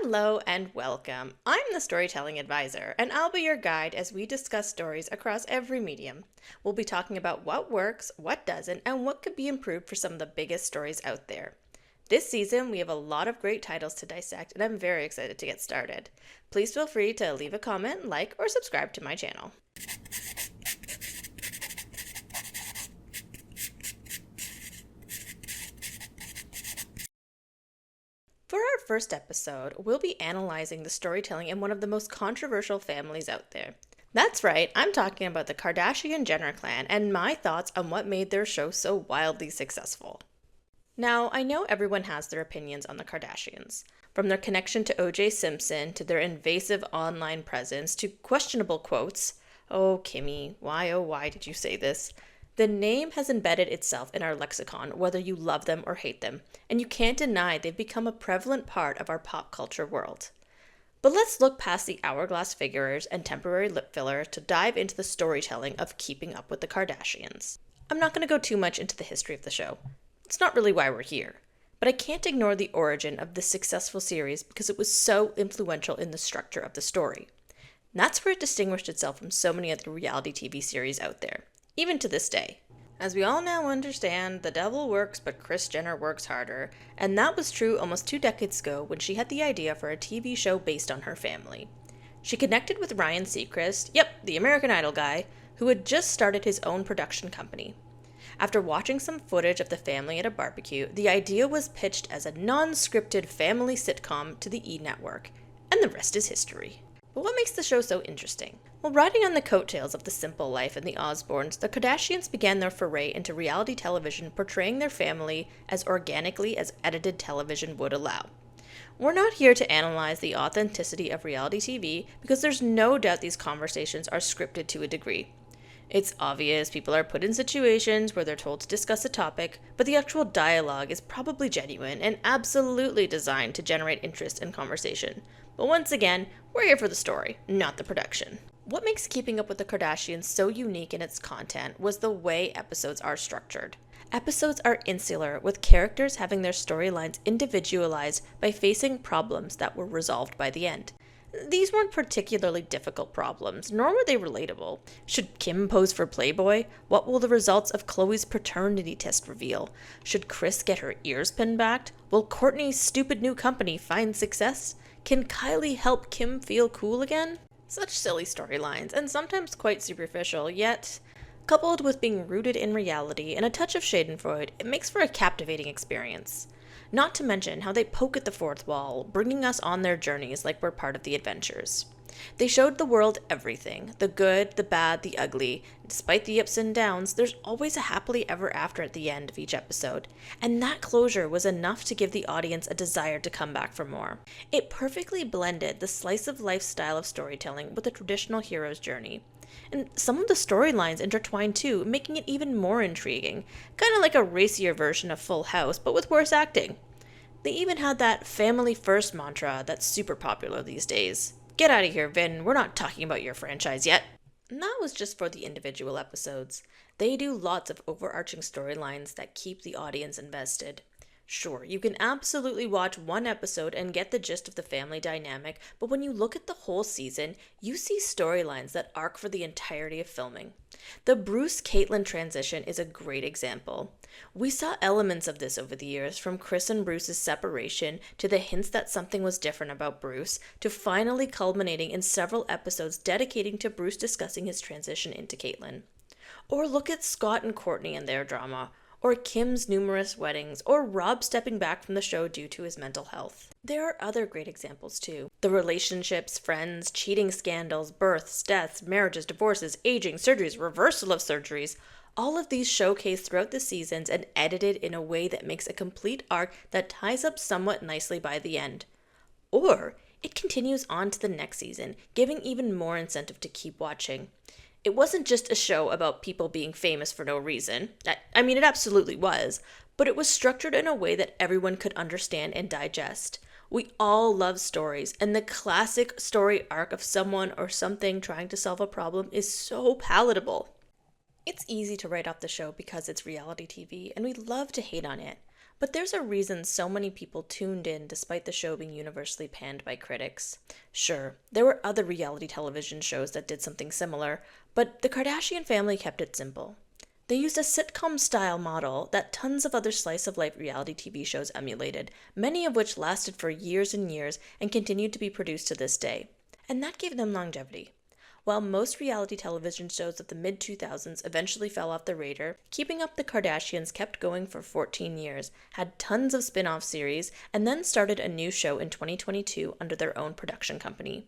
Hello and welcome. I'm the Storytelling Advisor, and I'll be your guide as we discuss stories across every medium. We'll be talking about what works, what doesn't, and what could be improved for some of the biggest stories out there. This season, we have a lot of great titles to dissect, and I'm very excited to get started. Please feel free to leave a comment, like, or subscribe to my channel. For our first episode, we'll be analyzing the storytelling in one of the most controversial families out there. That's right, I'm talking about the Kardashian Jenner clan and my thoughts on what made their show so wildly successful. Now, I know everyone has their opinions on the Kardashians. From their connection to O.J. Simpson to their invasive online presence to questionable quotes, "Oh, Kimmy, why oh why did you say this?" The name has embedded itself in our lexicon, whether you love them or hate them, and you can't deny they've become a prevalent part of our pop culture world. But let's look past the hourglass figures and temporary lip filler to dive into the storytelling of Keeping Up with the Kardashians. I'm not going to go too much into the history of the show. It's not really why we're here. But I can't ignore the origin of this successful series because it was so influential in the structure of the story. And that's where it distinguished itself from so many other reality TV series out there, even to this day. As we all now understand, the devil works, but Kris Jenner works harder, and that was true almost 2 decades ago when she had the idea for a TV show based on her family. She connected with Ryan Seacrest, the American Idol guy, who had just started his own production company. After watching some footage of the family at a barbecue, the idea was pitched as a non-scripted family sitcom to the E! Network, and the rest is history. But what makes the show so interesting? Well, riding on the coattails of The Simple Life and The Osbournes, the Kardashians began their foray into reality television, portraying their family as organically as edited television would allow. We're not here to analyze the authenticity of reality TV because there's no doubt these conversations are scripted to a degree. It's obvious people are put in situations where they're told to discuss a topic, but the actual dialogue is probably genuine and absolutely designed to generate interest and conversation. But once again, we're here for the story, not the production. What makes Keeping Up with the Kardashians so unique in its content was the way episodes are structured. Episodes are insular, with characters having their storylines individualized by facing problems that were resolved by the end. These weren't particularly difficult problems, nor were they relatable. Should Kim pose for Playboy? What will the results of Khloe's paternity test reveal? Should Kris get her ears pinned back? Will Kourtney's stupid new company find success? Can Kylie help Kim feel cool again? Such silly storylines, and sometimes quite superficial, yet, coupled with being rooted in reality and a touch of schadenfreude, it makes for a captivating experience. Not to mention how they poke at the fourth wall, bringing us on their journeys like we're part of the adventures. They showed the world everything, the good, the bad, the ugly. Despite the ups and downs, there's always a happily ever after at the end of each episode, and that closure was enough to give the audience a desire to come back for more. It perfectly blended the slice of life style of storytelling with the traditional hero's journey. And some of the storylines intertwined too, making it even more intriguing, kind of like a racier version of Full House, but with worse acting. They even had that family first mantra that's super popular these days. Get out of here, Vin, we're not talking about your franchise yet. And that was just for the individual episodes. They do lots of overarching storylines that keep the audience invested. Sure, you can absolutely watch one episode and get the gist of the family dynamic, but when you look at the whole season, you see storylines that arc for the entirety of filming. The Bruce-Caitlyn transition is a great example. We saw elements of this over the years, from Kris and Bruce's separation to the hints that something was different about Bruce, to finally culminating in several episodes dedicating to Bruce discussing his transition into Caitlyn. Or look at Scott and Kourtney and their drama, or Kim's numerous weddings, or Rob stepping back from the show due to his mental health. There are other great examples too. The relationships, friends, cheating scandals, births, deaths, marriages, divorces, aging, surgeries, reversal of surgeries. All of these showcased throughout the seasons and edited in a way that makes a complete arc that ties up somewhat nicely by the end. Or it continues on to the next season, giving even more incentive to keep watching. It wasn't just a show about people being famous for no reason. I mean, it absolutely was, but it was structured in a way that everyone could understand and digest. We all love stories, and the classic story arc of someone or something trying to solve a problem is so palatable. It's easy to write off the show because it's reality TV, and we love to hate on it. But there's a reason so many people tuned in despite the show being universally panned by critics. Sure, there were other reality television shows that did something similar, but the Kardashian family kept it simple. They used a sitcom style model that tons of other slice of life reality TV shows emulated, many of which lasted for years and years and continued to be produced to this day. And that gave them longevity. While most reality television shows of the mid 2000s eventually fell off the radar, Keeping Up the Kardashians kept going for 14 years, had tons of spin off series, and then started a new show in 2022 under their own production company.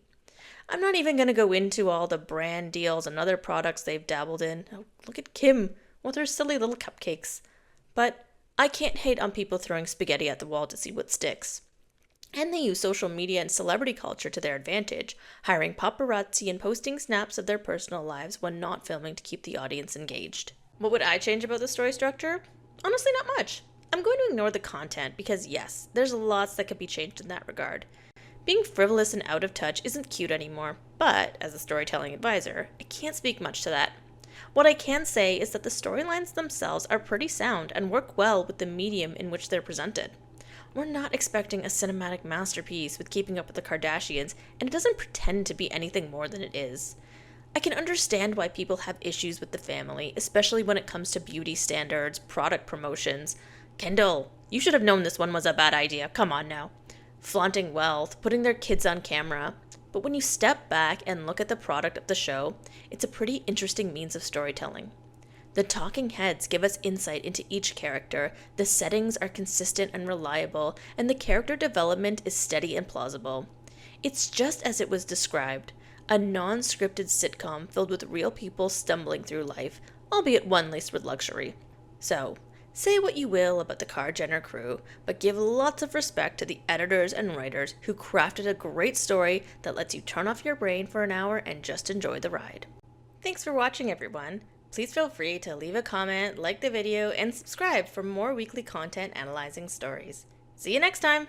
I'm not even going to go into all the brand deals and other products they've dabbled in. Oh, look at Kim with her silly little cupcakes. But I can't hate on people throwing spaghetti at the wall to see what sticks. And they use social media and celebrity culture to their advantage, hiring paparazzi and posting snaps of their personal lives when not filming to keep the audience engaged. What would I change about the story structure? Honestly, not much. I'm going to ignore the content because, yes, there's lots that could be changed in that regard. Being frivolous and out of touch isn't cute anymore, but as a storytelling advisor, I can't speak much to that. What I can say is that the storylines themselves are pretty sound and work well with the medium in which they're presented. We're not expecting a cinematic masterpiece with Keeping Up with the Kardashians, and it doesn't pretend to be anything more than it is. I can understand why people have issues with the family, especially when it comes to beauty standards, product promotions. Kendall, you should have known this one was a bad idea. Come on now. Flaunting wealth, putting their kids on camera. But when you step back and look at the product of the show, it's a pretty interesting means of storytelling. The talking heads give us insight into each character, the settings are consistent and reliable, and the character development is steady and plausible. It's just as it was described, a non-scripted sitcom filled with real people stumbling through life, albeit one laced with luxury. So, say what you will about the Kar Jenner crew, but give lots of respect to the editors and writers who crafted a great story that lets you turn off your brain for an hour and just enjoy the ride. Thanks for watching, everyone. Please feel free to leave a comment, like the video, and subscribe for more weekly content analyzing stories. See you next time!